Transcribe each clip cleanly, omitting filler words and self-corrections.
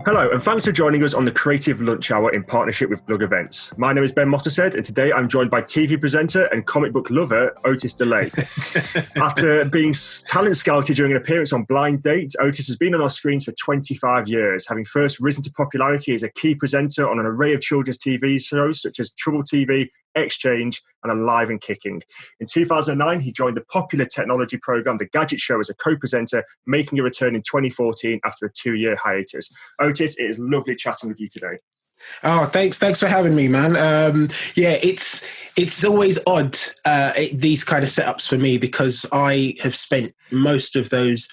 Hello, and thanks for joining us on the Creative Lunch Hour in partnership with Glug Events. My name is Ben Mottershead, and today I'm joined by TV presenter and comic book lover, Ortis Deley. After being talent scouted during an appearance on Blind Date, Ortis has been on our screens for 25 years, having first risen to popularity as a key presenter on an array of children's TV shows such as Trouble TV, Exchange, and Alive and Kicking. In 2009, he joined the popular technology program, The Gadget Show, as a co-presenter, making a return in 2014 after a 2-year hiatus. Ortis, it is lovely chatting with you today. Oh, thanks for having me, man. It's always odd, these kind of setups for me, because I have spent most of those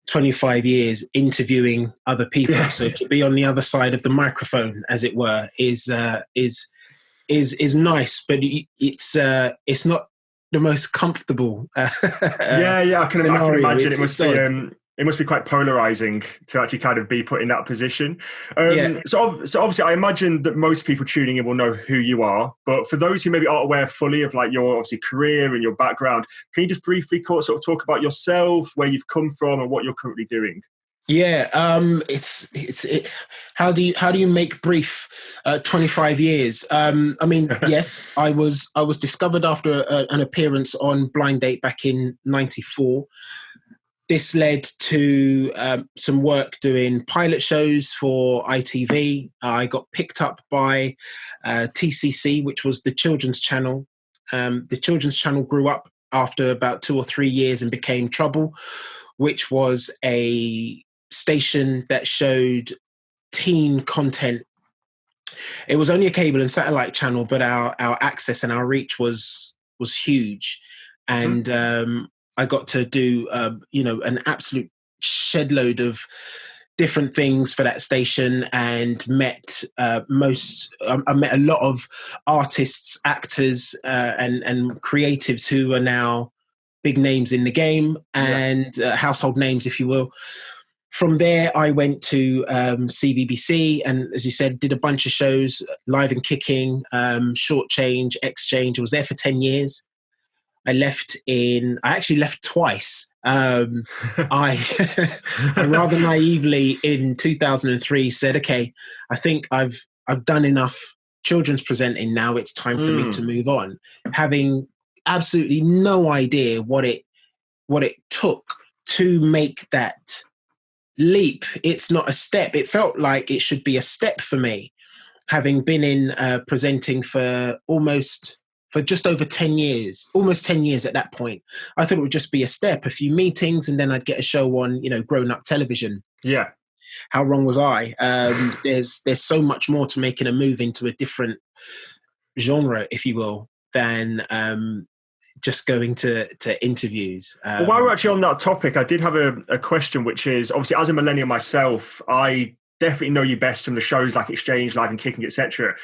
25 years interviewing other people. Yeah. So to be on the other side of the microphone, as it were, is nice, but it's not the most comfortable. I can imagine it must be quite polarizing to actually kind of be put in that position. So obviously, I imagine that most people tuning in will know who you are, but for those who maybe aren't aware fully of like your obviously career and your background, can you just briefly sort of talk about yourself, where you've come from, and what you're currently doing? Yeah, how do you make brief 25 years? Yes, I was discovered after an appearance on Blind Date back in '94. This led to some work doing pilot shows for ITV. I got picked up by TCC, which was the children's channel. The children's channel grew up after about 2 or 3 years and became Trouble, which was a station that showed teen content. It was only a cable and satellite channel, but our access and our reach was huge. And I got to do an absolute shed load of different things for that station, and met I met a lot of artists, actors, and creatives who are now big names in the game and household names, if you will. From there, I went to CBBC, and as you said, did a bunch of shows, Live and Kicking, Short Change, Exchange. I was there for 10 years. I actually left twice. I rather naively in 2003 said, okay, I think I've done enough children's presenting now. It's time for me to move on. Having absolutely no idea what it took to make that leap. It's not a step. It felt like it should be a step for me, having been in presenting for just over 10 years, almost 10 years at that point. I thought it would just be a step, a few meetings, and then I'd get a show on, grown-up television. Yeah. How wrong was I? There's so much more to making a move into a different genre, if you will, than just going to interviews. Well, while we're actually on that topic, I did have a question, which is, obviously, as a millennial myself, I definitely know you best from the shows like Exchange, Live and Kicking, etc.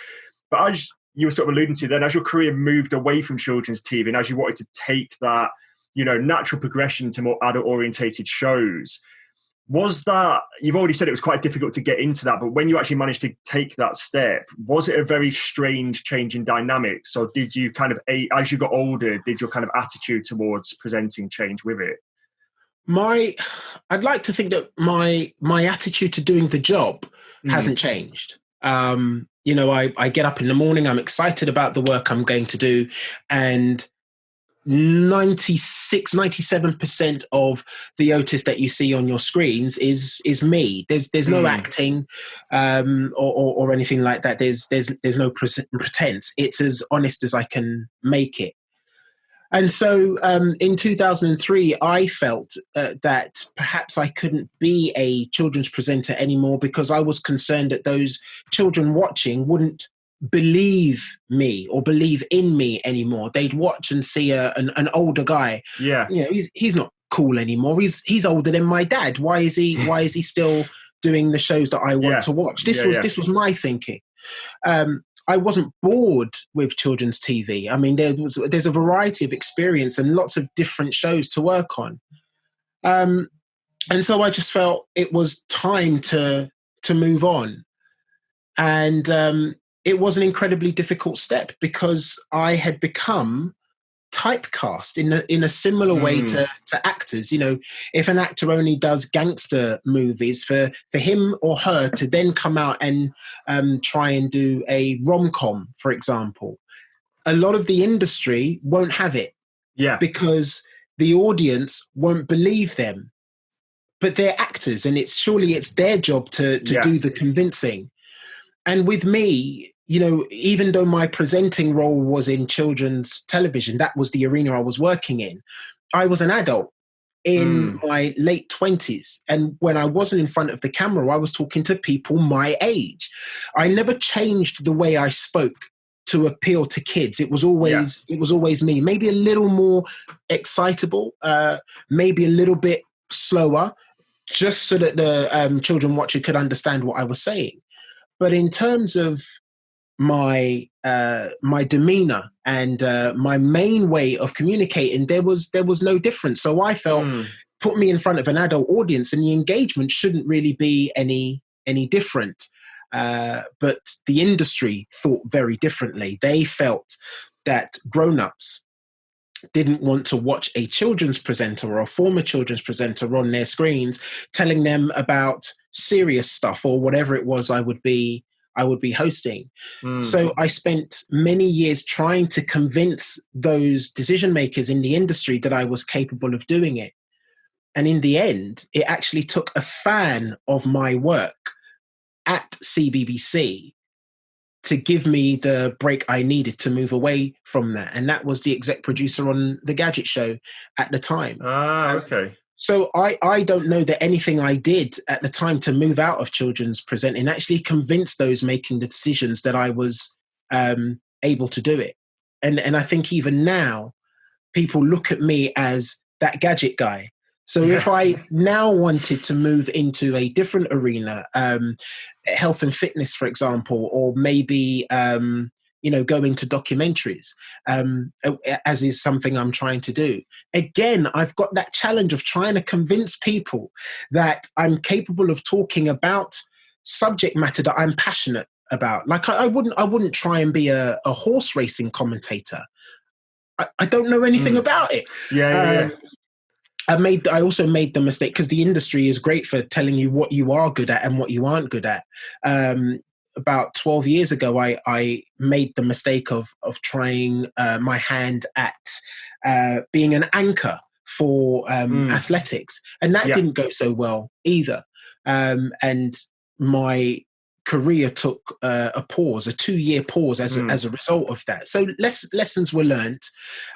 But as you were sort of alluding to then, as your career moved away from children's TV and as you wanted to take that, natural progression to more adult-orientated shows, was that, you've already said it was quite difficult to get into that, but when you actually managed to take that step, was it a very strange change in dynamics? Or did you kind of, as you got older, did your kind of attitude towards presenting change with it? I'd like to think that my attitude to doing the job hasn't changed. I get up in the morning, I'm excited about the work I'm going to do, and 97% of the Ortis that you see on your screens is me. There's no acting or anything like that. There's no pretense. It's as honest as I can make it. And so in 2003, I felt that perhaps I couldn't be a children's presenter anymore, because I was concerned that those children watching wouldn't believe me or believe in me anymore. They'd watch and see an older guy. Yeah, he's not cool anymore. He's older than my dad. Why is he still doing the shows that I want to watch? This was my thinking. I wasn't bored with children's TV. I mean, there's a variety of experience and lots of different shows to work on. And so I just felt it was time to move on. And it was an incredibly difficult step, because I had become typecast in a similar way to actors. You know, if an actor only does gangster movies, for him or her to then come out and try and do a rom-com, for example, a lot of the industry won't have it. Yeah. Because the audience won't believe them. But they're actors, and surely it's their job to do the convincing. And with me, you know, even though my presenting role was in children's television, that was the arena I was working in, I was an adult in my late 20s. And when I wasn't in front of the camera, I was talking to people my age. I never changed the way I spoke to appeal to kids. It was always me, maybe a little more excitable, maybe a little bit slower, just so that the children watcher could understand what I was saying. But in terms of my demeanor and my main way of communicating, there was no difference. So I felt, put me in front of an adult audience, and the engagement shouldn't really be any different. But the industry thought very differently. They felt that grown-ups didn't want to watch a children's presenter or a former children's presenter on their screens telling them about serious stuff or whatever it was I would be hosting. So I spent many years trying to convince those decision makers in the industry that I was capable of doing it. And in the end, it actually took a fan of my work at CBBC to give me the break I needed to move away from that. And that was the exec producer on the Gadget Show at the time. Okay. So I don't know that anything I did at the time to move out of children's presenting actually convinced those making the decisions that I was able to do it. And I think even now, people look at me as that gadget guy. So if I now wanted to move into a different arena, health and fitness, for example, or maybe, go into documentaries, as is something I'm trying to do. Again, I've got that challenge of trying to convince people that I'm capable of talking about subject matter that I'm passionate about. Like I wouldn't try and be a horse racing commentator. I don't know anything about it. I also made the mistake, because the industry is great for telling you what you are good at and what you aren't good at. About 12 years ago, I made the mistake of trying my hand at being an anchor for athletics. And that didn't go so well either. And my career took a 2-year pause as a result of that. So lessons were learned.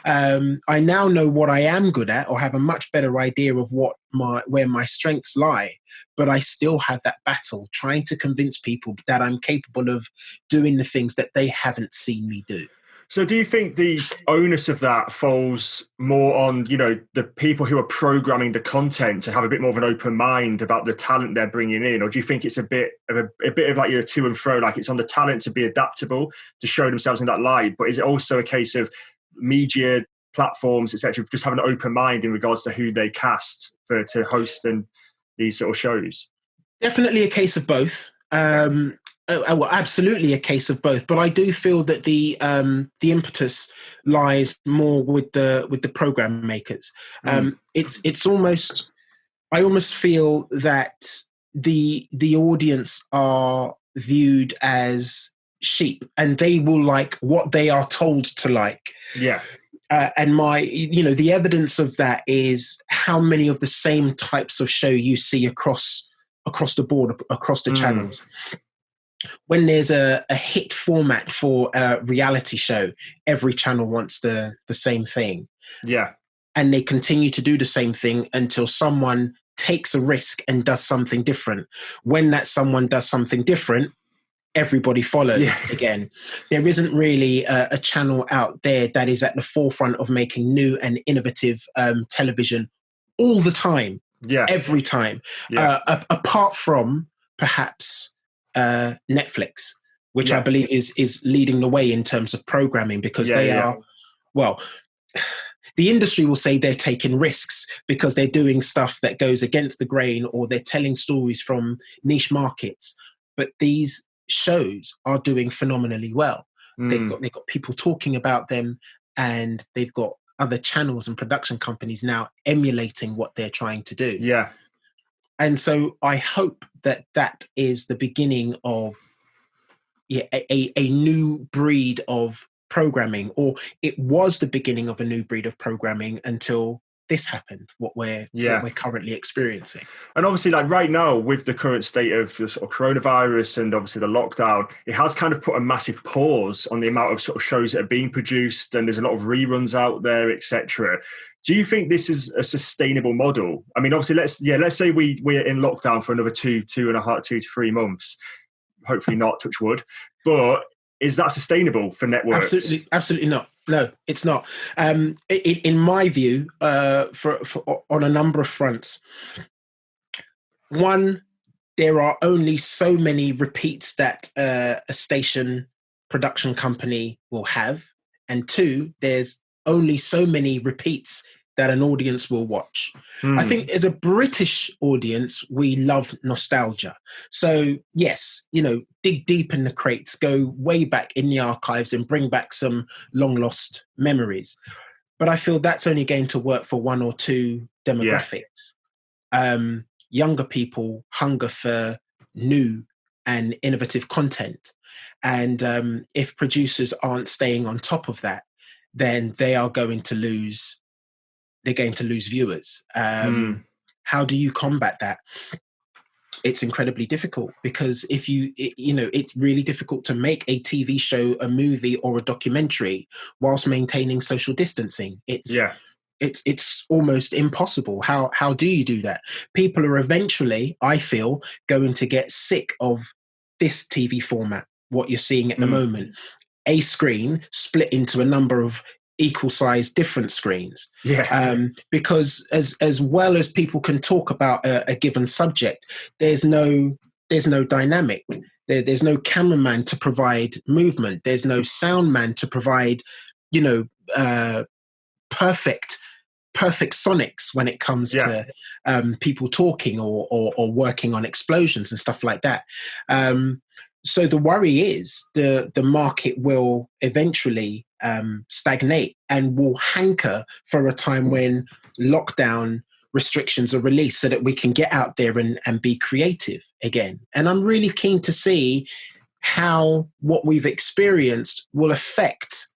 I now know what I am good at, or have a much better idea of where my strengths lie. But I still have that battle trying to convince people that I'm capable of doing the things that they haven't seen me do. So do you think the onus of that falls more on, the people who are programming the content to have a bit more of an open mind about the talent they're bringing in? Or do you think it's a bit of like to and fro, like it's on the talent to be adaptable, to show themselves in that light? But is it also a case of media platforms, etc., just having an open mind in regards to who they cast to host these sort of shows? Definitely a case of both. Well, absolutely a case of both, but I do feel that the impetus lies more with the program makers. It's almost, I almost feel that the audience are viewed as sheep, and they will like what they are told to like. Yeah. And the evidence of that is how many of the same types of show you see across the board, across the channels. When there's a hit format for a reality show, every channel wants the same thing. Yeah. And they continue to do the same thing until someone takes a risk and does something different. When that someone does something different, everybody follows again. There isn't really a channel out there that is at the forefront of making new and innovative television all the time. Yeah. Every time. Yeah. Apart from perhaps Netflix, which I believe is leading the way in terms of programming, because they are, well, the industry will say they're taking risks because they're doing stuff that goes against the grain, or they're telling stories from niche markets. But these shows are doing phenomenally well. They've got people talking about them, and they've got other channels and production companies now emulating what they're trying to do. Yeah. And so I hope that that is the beginning of a new breed of programming, or it was the beginning of a new breed of programming until this happened, what we're currently experiencing. And obviously, like right now, with the current state of the sort of coronavirus and obviously the lockdown, it has kind of put a massive pause on the amount of sort of shows that are being produced, and there's a lot of reruns out there, etc. Do you think this is a sustainable model? I mean, obviously, let's say we're in lockdown for another 2 to 3 months. Hopefully not, touch wood. But is that sustainable for networks? Absolutely not. No, it's not. In my view, for on a number of fronts. One, there are only so many repeats that a station production company will have, and two, there's only so many repeats that an audience will watch. I think as a British audience, we love nostalgia. So yes, dig deep in the crates, go way back in the archives and bring back some long lost memories. But I feel that's only going to work for one or two demographics. Younger people hunger for new and innovative content. And if producers aren't staying on top of that, then they're going to lose viewers. How do you combat that? It's incredibly difficult, because it's really difficult to make a TV show, a movie, or a documentary whilst maintaining social distancing. It's almost impossible. How do you do that? People are eventually, I feel, going to get sick of this TV format, what you're seeing at the moment. A screen split into a number of equal size different screens, because as well as people can talk about a given subject, there's no dynamic. There's no cameraman to provide movement. There's no sound man to provide perfect sonics when it comes to people talking or working on explosions and stuff like that. So the worry is the market will eventually stagnate and will hanker for a time when lockdown restrictions are released, so that we can get out there and be creative again. And I'm really keen to see how what we've experienced will affect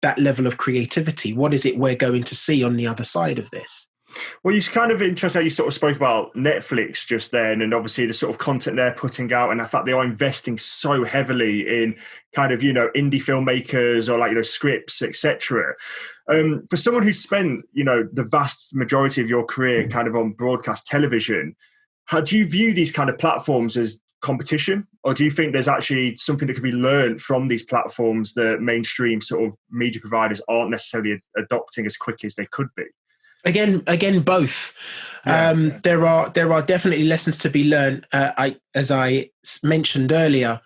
that level of creativity. What is it we're going to see on the other side of this? Well, you kind of interesting how you sort of spoke about Netflix just then, and obviously the sort of content they're putting out, and the fact they are investing so heavily in kind of, indie filmmakers or scripts, etc. For someone who's spent, the vast majority of your career kind of on broadcast television, how do you view these kind of platforms as competition? Or do you think there's actually something that can be learned from these platforms that mainstream sort of media providers aren't necessarily adopting as quickly as they could be? Again, both. There are definitely lessons to be learned. As I mentioned earlier,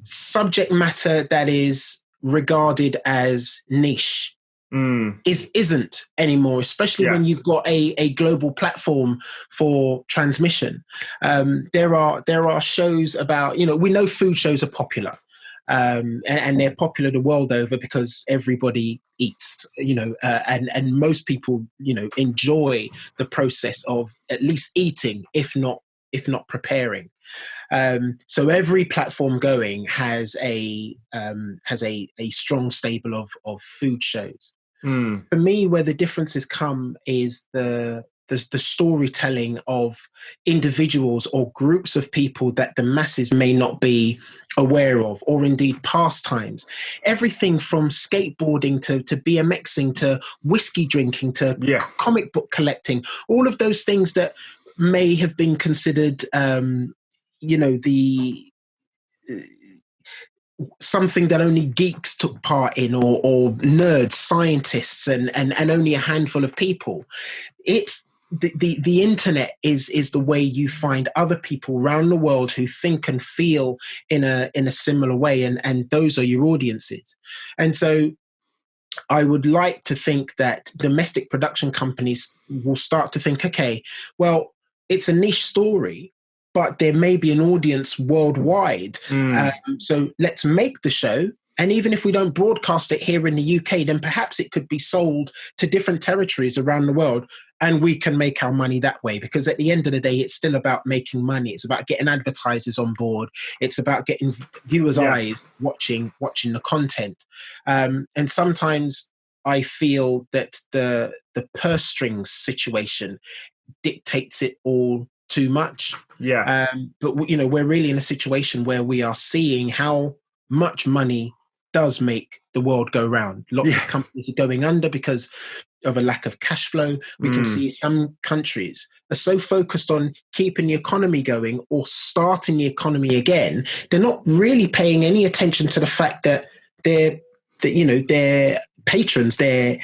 subject matter that is regarded as niche isn't anymore, especially when you've got a global platform for transmission. There are shows about, we know food shows are popular. And they're popular the world over because everybody eats, and most people, enjoy the process of at least eating, if not preparing. So every platform going has a strong stable of food shows. For me, where the differences come is the storytelling of individuals or groups of people that the masses may not be aware of, or indeed pastimes. Everything from skateboarding to BMXing to whiskey drinking to comic book collecting, all of those things that may have been considered, something that only geeks took part in, or nerds, scientists, and only a handful of people. It's the internet is the way you find other people around the world who think and feel in a similar way, and those are your audiences. And so I would like to think that domestic production companies will start to think, okay, well, it's a niche story, but there may be an audience worldwide. So let's make the show And even if we don't broadcast it here in the UK, then perhaps it could be sold to different territories around the world, and we can make our money that way. Because at the end of the day, it's still about making money. It's about getting advertisers on board. It's about getting viewers' eyes watching the content. And sometimes I feel that the purse strings situation dictates it all too much. But we're really in a situation where we are seeing how much money does make the world go round. Lots of companies are going under because of a lack of cash flow. We can see some countries are so focused on keeping the economy going or starting the economy again, they're not really paying any attention to the fact that their patrons, their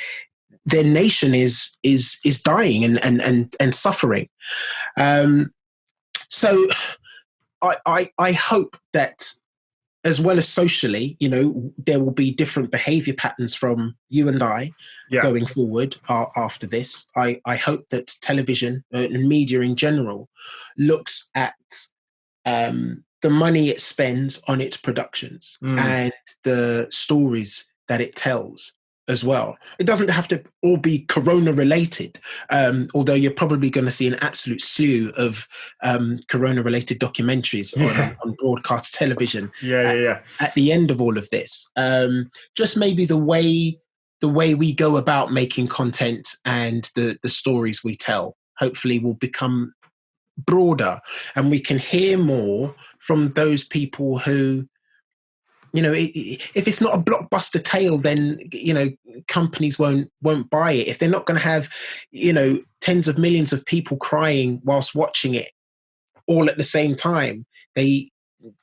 nation is dying and suffering. So I hope that, as well as socially, there will be different behavior patterns from you and I going forward after this. I hope that television and media in general looks at the money it spends on its productions and the stories that it tells as well. It doesn't have to all be corona related, although you're probably going to see an absolute slew of corona related documentaries on broadcast television at the end of all of this. Just maybe the way we go about making content and the stories we tell hopefully will become broader, and we can hear more from those people who, if it's not a blockbuster tale, then, companies won't buy it. If they're not going to have, tens of millions of people crying whilst watching it all at the same time, they're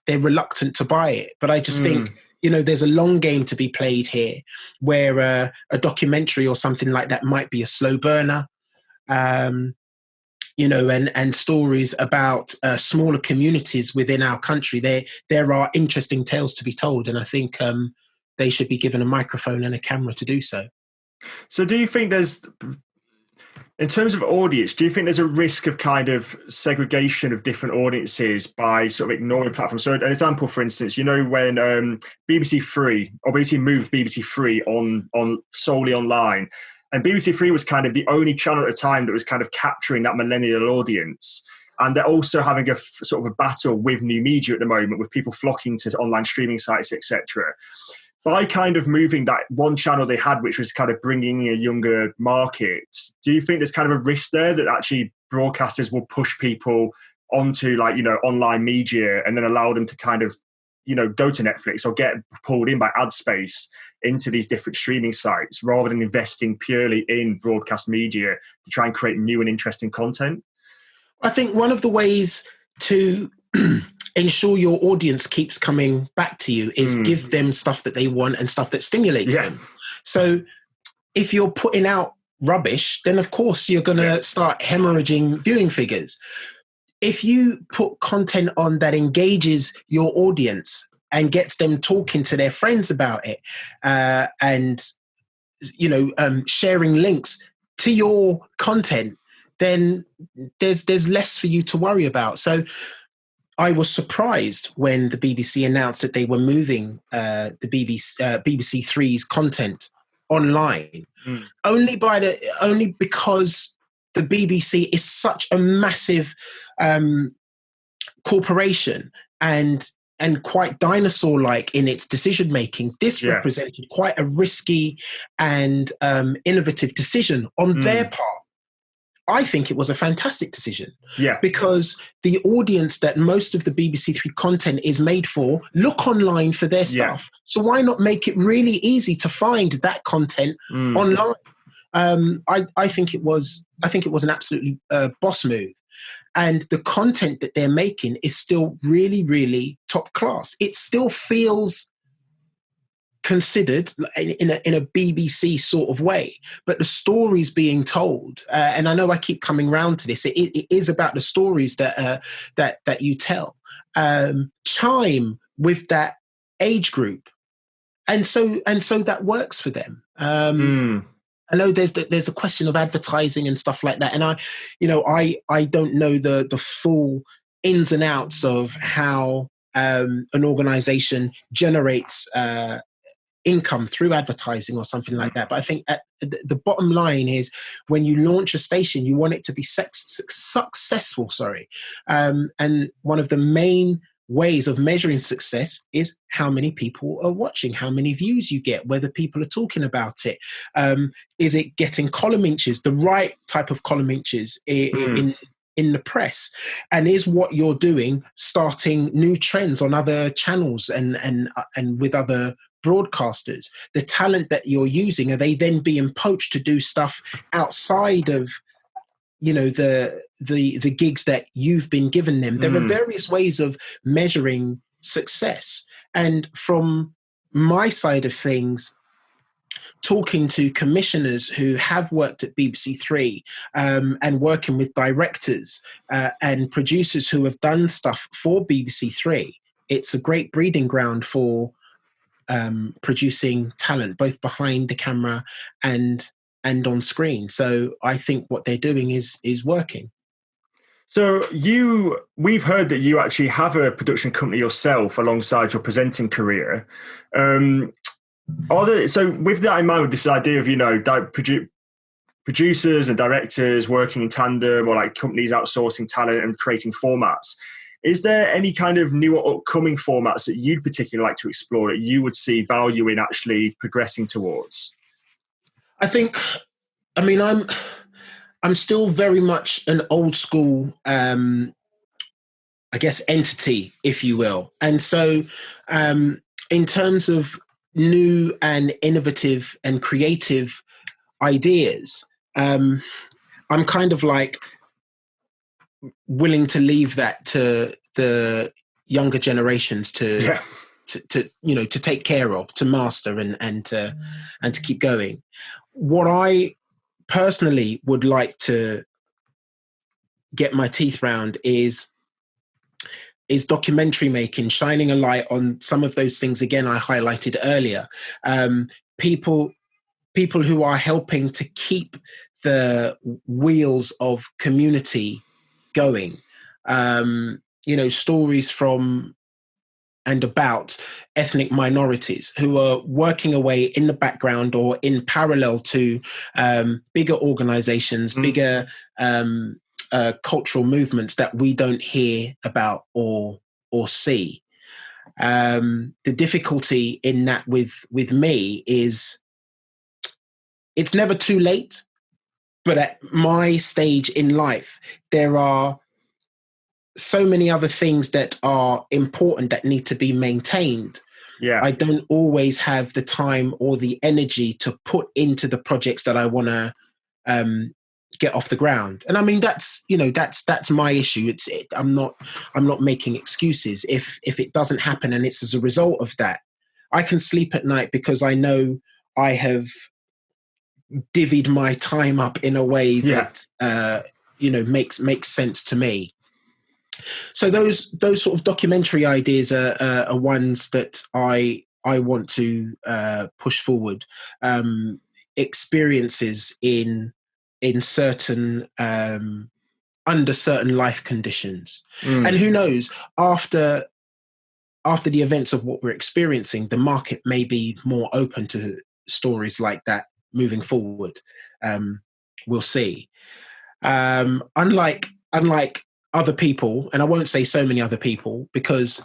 reluctant to buy it. But I just think, there's a long game to be played here, where a documentary or something like that might be a slow burner. And stories about smaller communities within our country. There are interesting tales to be told, and I think they should be given a microphone and a camera to do so. So do you think in terms of audience, do you think there's a risk of kind of segregation of different audiences by sort of ignoring platforms? So an example, for instance, when BBC Three, or BBC moved BBC Three on solely online, and BBC Three was kind of the only channel at the time that was kind of capturing that millennial audience. And they're also having a sort of a battle with new media at the moment, with people flocking to online streaming sites, etc. By kind of moving that one channel they had, which was kind of bringing in a younger market, do you think there's kind of a risk there that actually broadcasters will push people onto online media and then allow them to kind of go to Netflix or get pulled in by ad space into these different streaming sites, rather than investing purely in broadcast media to try and create new and interesting content? I think one of the ways to ensure your audience keeps coming back to you is give them stuff that they want and stuff that stimulates them. So if you're putting out rubbish, then of course you're going to start hemorrhaging viewing figures. If you put content on that engages your audience and gets them talking to their friends about it, and sharing links to your content, then there's less for you to worry about. So I was surprised when the BBC announced that they were moving the BBC Three's content online, only because the BBC is such a massive corporation and quite dinosaur-like in its decision-making. This represented quite a risky and innovative decision on their part. I think it was a fantastic decision. Because the audience that most of the BBC Three content is made for look online for their stuff. So why not make it really easy to find that content online? I think it was an absolutely boss move. And the content that they're making is still really, really top class. It still feels considered in a BBC sort of way, but the stories being told, and I know I keep coming round to this, it is about the stories that you tell, chime with that age group, and so that works for them. I know there's a question of advertising and stuff like that, and I don't know the full ins and outs of how an organization generates income through advertising or something like that. But I think at the bottom line is, when you launch a station, you want it to be successful. And one of the main ways of measuring success is how many people are watching, how many views you get, whether people are talking about it. Is it getting column inches, the right type of column inches in the press? And is what you're doing starting new trends on other channels and with other broadcasters? The talent that you're using, are they then being poached to do stuff outside of the gigs that you've been given them? There are various ways of measuring success. And from my side of things, talking to commissioners who have worked at BBC Three, and working with directors and producers who have done stuff for BBC Three, it's a great breeding ground for producing talent, both behind the camera and on screen. So I think what they're doing is working. So we've heard that you actually have a production company yourself alongside your presenting career. So with that in mind, with this idea of producers and directors working in tandem, or like companies outsourcing talent and creating formats, is there any kind of new or upcoming formats that you'd particularly like to explore that you would see value in actually progressing towards? I'm still very much an old school, entity, if you will. And so in terms of new and innovative and creative ideas, I'm kind of like willing to leave that to the younger generations to take care of, to master and to keep going. What I personally would like to get my teeth round is documentary making, shining a light on some of those things again I highlighted earlier. People who are helping to keep the wheels of community going. Stories from and about ethnic minorities who are working away in the background or in parallel to bigger organizations, bigger cultural movements that we don't hear about or see. The difficulty in that with me is it's never too late, but at my stage in life, there are so many other things that are important that need to be maintained. Yeah. I don't always have the time or the energy to put into the projects that I want to get off the ground. And I mean, that's my issue. I'm not making excuses. If it doesn't happen and it's as a result of that, I can sleep at night because I know I have divvied my time up in a way that makes sense to me. So those sort of documentary ideas are ones that I want to push forward. Experiences in certain under certain life conditions, and who knows, after the events of what we're experiencing, the market may be more open to stories like that moving forward. We'll see. Unlike other people, and I won't say so many other people, because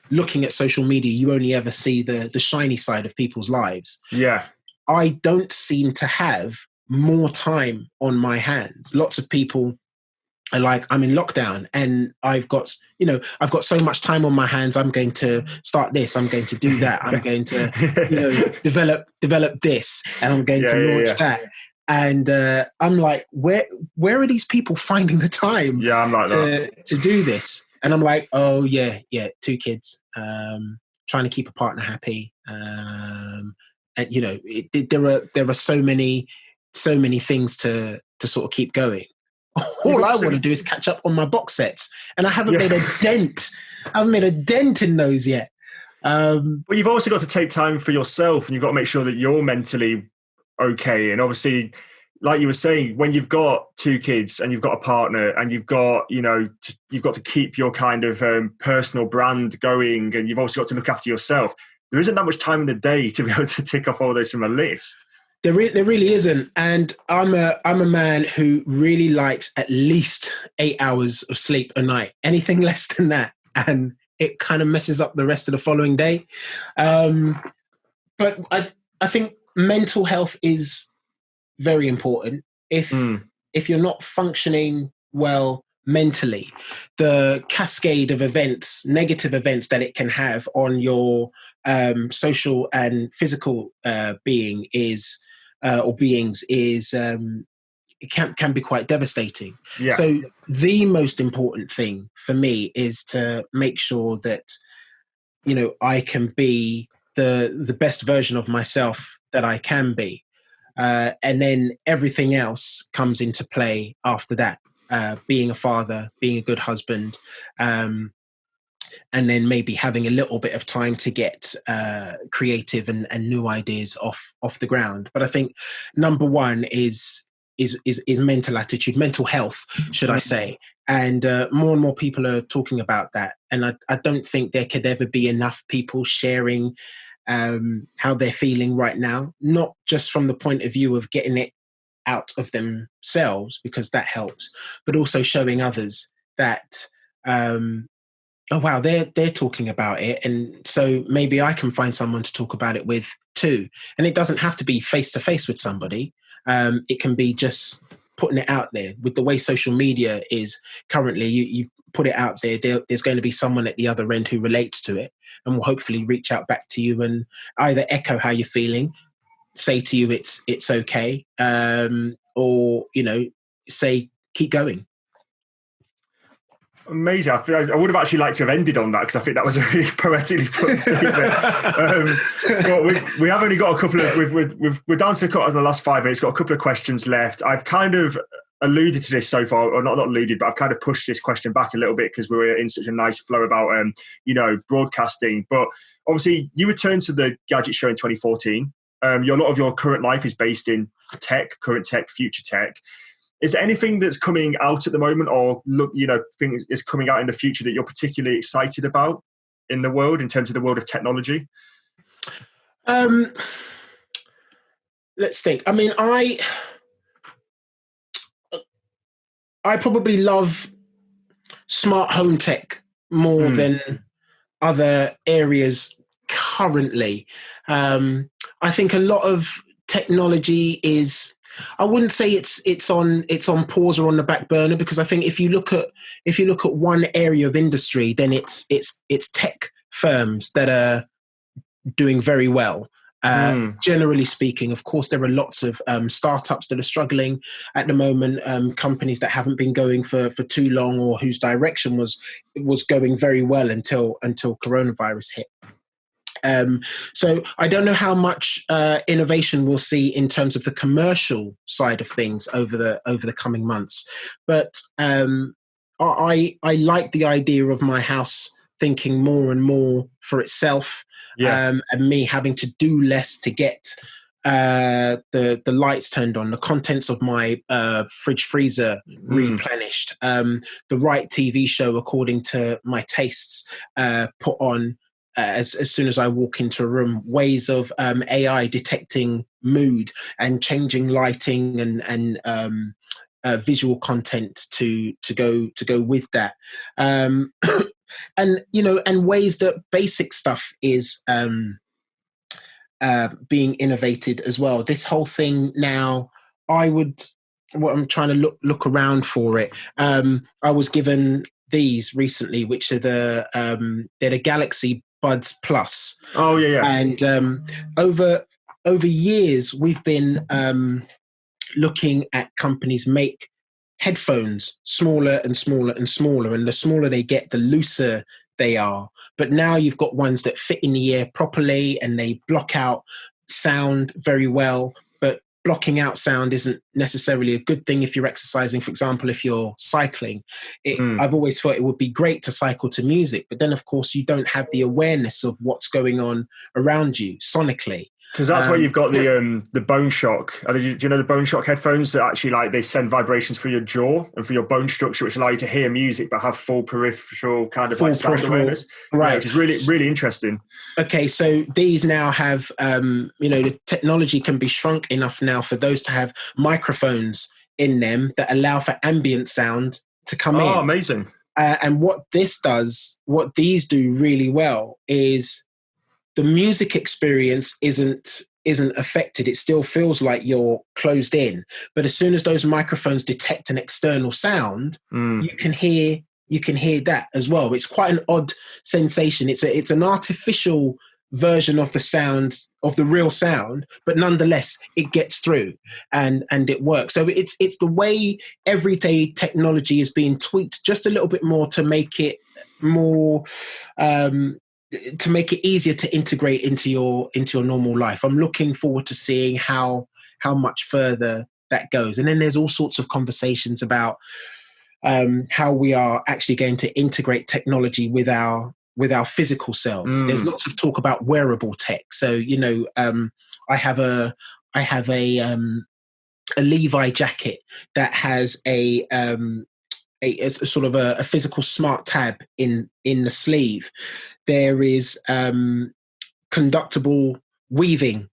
looking at social media, you only ever see the shiny side of people's lives. Yeah. I don't seem to have more time on my hands. Lots of people are like, I'm in lockdown and I've got so much time on my hands. I'm going to start this. I'm going to do that. I'm going to, develop this, and I'm going to launch that. And I'm like, where are these people finding the time? Yeah, I'm like that. To do this? And I'm like, oh yeah, 2 kids, trying to keep a partner happy, and there are so many things to sort of keep going. All I want to do is catch up on my box sets, and I haven't made a dent. I haven't made a dent in those yet. But you've also got to take time for yourself, and you've got to make sure that you're mentally okay. And obviously, like you were saying, when you've got 2 kids and you've got a partner and you've got to keep your kind of personal brand going, and you've also got to look after yourself. there isn't that much time in the day to be able to tick off all those from a list. There really isn't. And I'm a man who really likes at least 8 hours of sleep a night. Anything less than that, and it kind of messes up the rest of the following day. But I think mental health is very important. If you're not functioning well mentally, the cascade of events, negative events that it can have on your social and physical being is it can be quite devastating. Yeah. So the most important thing for me is to make sure that, you know, I can be the best version of myself that I can be. And then everything else comes into play after that. Being a father, being a good husband, and then maybe having a little bit of time to get creative and new ideas off the ground. But I think number one is mental attitude, mental health, should I say. And more and more people are talking about that. And I don't think there could ever be enough people sharing how they're feeling right now, not just from the point of view of getting it out of themselves, because that helps, but also showing others that, oh wow, they're talking about it, and so maybe I can find someone to talk about it with too. And it doesn't have to be face to face with somebody. It can be just putting it out there. With the way social media is currently, you put it out there, there's going to be someone at the other end who relates to it and will hopefully reach out back to you and either echo how you're feeling, say to you it's okay, or, you know, say keep going. Amazing. I would have actually liked to have ended on that, because I think that was a really poetically put statement. But we have only got a couple of, we're down to the last 5 minutes, got a couple of questions left. I've kind of alluded to this so far, or not alluded, but I've kind of pushed this question back a little bit because we were in such a nice flow about, you know, broadcasting. But obviously you returned to the Gadget Show in 2014. A lot of your current life is based in tech, current tech, future tech. Is there anything that's coming out at the moment, or things is coming out in the future that you're particularly excited about in the world, in terms of the world of technology? Let's think. I mean, I probably love smart home tech more than other areas currently. I think a lot of technology is, I wouldn't say it's on pause or on the back burner, because I think if you look at one area of industry, then it's tech firms that are doing very well. Generally speaking, of course, there are lots of startups that are struggling at the moment, companies that haven't been going for too long, or whose direction was going very well until coronavirus hit. So I don't know how much innovation we'll see in terms of the commercial side of things over the coming months, but I like the idea of my house thinking more and more for itself. And me having to do less to get the lights turned on, the contents of my fridge freezer replenished, the right TV show according to my tastes put on as soon as I walk into a room, ways of AI detecting mood and changing lighting and visual content to go with that. And, you know, and ways that basic stuff is being innovated as well. This whole thing now, I'm trying to look around for it. I was given these recently, which are they're the Galaxy Buds Plus. Oh yeah. And over years, we've been looking at companies make headphones smaller and smaller and smaller, and the smaller they get, the looser they are. But now you've got ones that fit in the ear properly and they block out sound very well. But blocking out sound isn't necessarily a good thing if you're exercising. For example, if you're cycling, I've always thought it would be great to cycle to music, but then of course you don't have the awareness of what's going on around you sonically. Because that's where you've got the bone shock. Do you know the bone shock headphones that actually they send vibrations through your jaw and through your bone structure, which allow you to hear music but have full peripheral kind of sound awareness. Right, which is really, really interesting. Okay, so these now have, the technology can be shrunk enough now for those to have microphones in them that allow for ambient sound to come in. Oh, amazing. And what these do really well is the music experience isn't affected. It still feels like you're closed in. But as soon as those microphones detect an external sound, you can hear that as well. It's quite an odd sensation. It's an artificial version of the sound, of the real sound, but nonetheless it gets through and it works. So it's the way everyday technology is being tweaked just a little bit more to make it more to make it easier to integrate into your normal life. I'm looking forward to seeing how much further that goes. And then there's all sorts of conversations about how we are actually going to integrate technology with our physical selves. There's lots of talk about wearable tech. So I have a Levi jacket that has a sort of a physical smart tab in the sleeve. There is conductible weaving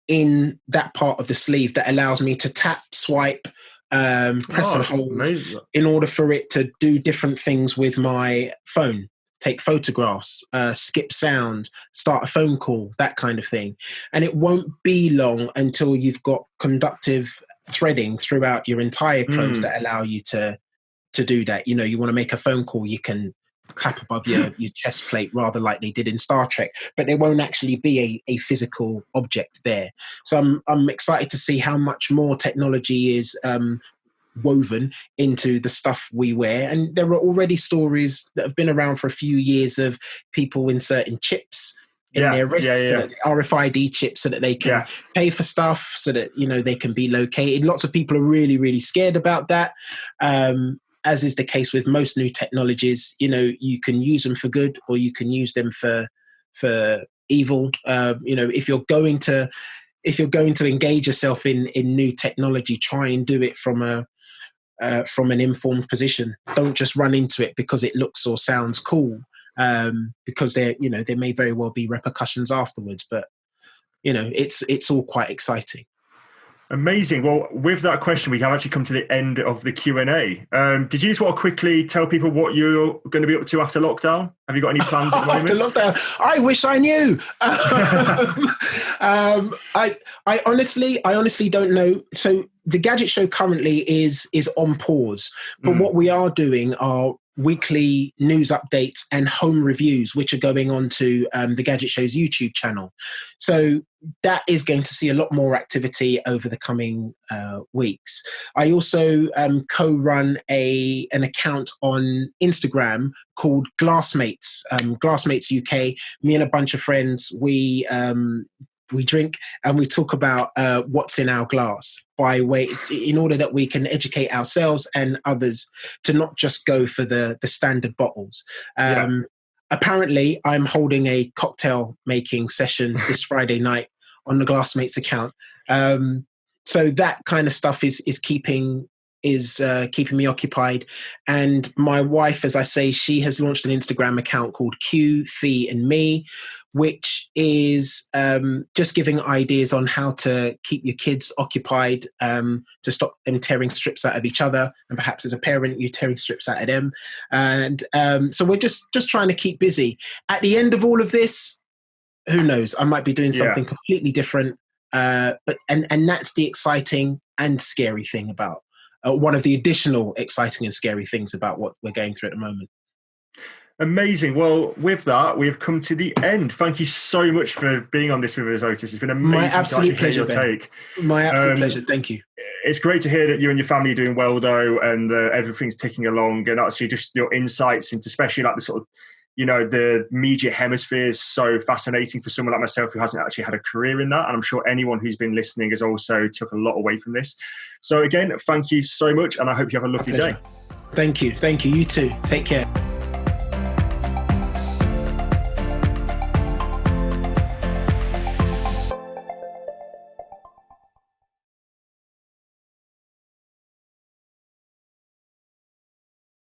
in that part of the sleeve that allows me to tap, swipe, press and hold in order for it to do different things with my phone. Take photographs, skip sound, start a phone call, that kind of thing. And it won't be long until you've got conductive threading throughout your entire clothes that allow you to do that. You want to make a phone call, you can tap above your chest plate, rather like they did in Star Trek, but there won't actually be a physical object there. So I'm excited to see how much more technology is woven into the stuff we wear. And there are already stories that have been around for a few years of people inserting chips in their wrists, so that RFID chips, so that they can pay for stuff, so that they can be located. Lots of people are really, really scared about that. As is the case with most new technologies, you can use them for good or you can use them for evil. If you're going to engage yourself in new technology, try and do it from an informed position. Don't just run into it because it looks or sounds cool, because there may very well be repercussions afterwards. But it's all quite exciting. Amazing. Well, with that question, we have actually come to the end of the Q&A. Did you just want to quickly tell people what you're going to be up to after lockdown? Have you got any plans at the moment? After lockdown, I wish I knew. I honestly don't know. So the Gadget Show currently is on pause, but what we are doing are weekly news updates and home reviews, which are going on to the Gadget Show's YouTube channel. So that is going to see a lot more activity over the coming weeks. I also co-run an account on Instagram called Glassmates, Glassmates UK. Me and a bunch of friends, we drink and we talk about what's in our glass in order that we can educate ourselves and others to not just go for the standard bottles. Apparently, I'm holding a cocktail making session this Friday night on the Glassmates account. So that kind of stuff is keeping me occupied. And my wife, as I say, she has launched an Instagram account called Q, Fee and Me, which is just giving ideas on how to keep your kids occupied, to stop them tearing strips out of each other, and perhaps as a parent you're tearing strips out of them. And so we're just trying to keep busy. At the end of all of this, who knows, I might be doing something completely different, but that's the exciting and scary thing about one of the additional exciting and scary things about what we're going through at the moment. Amazing. Well, with that, we have come to the end. Thank you so much for being on this with us, Otis. It's been amazing. My absolute pleasure, to hear your take. My absolute pleasure. Thank you. It's great to hear that you and your family are doing well, though, and everything's ticking along. And actually, just your insights into, especially like the sort of, the media hemisphere is so fascinating for someone like myself who hasn't actually had a career in that. And I'm sure anyone who's been listening has also took a lot away from this. So again, thank you so much, and I hope you have a lovely day. Thank you. You too. Take care.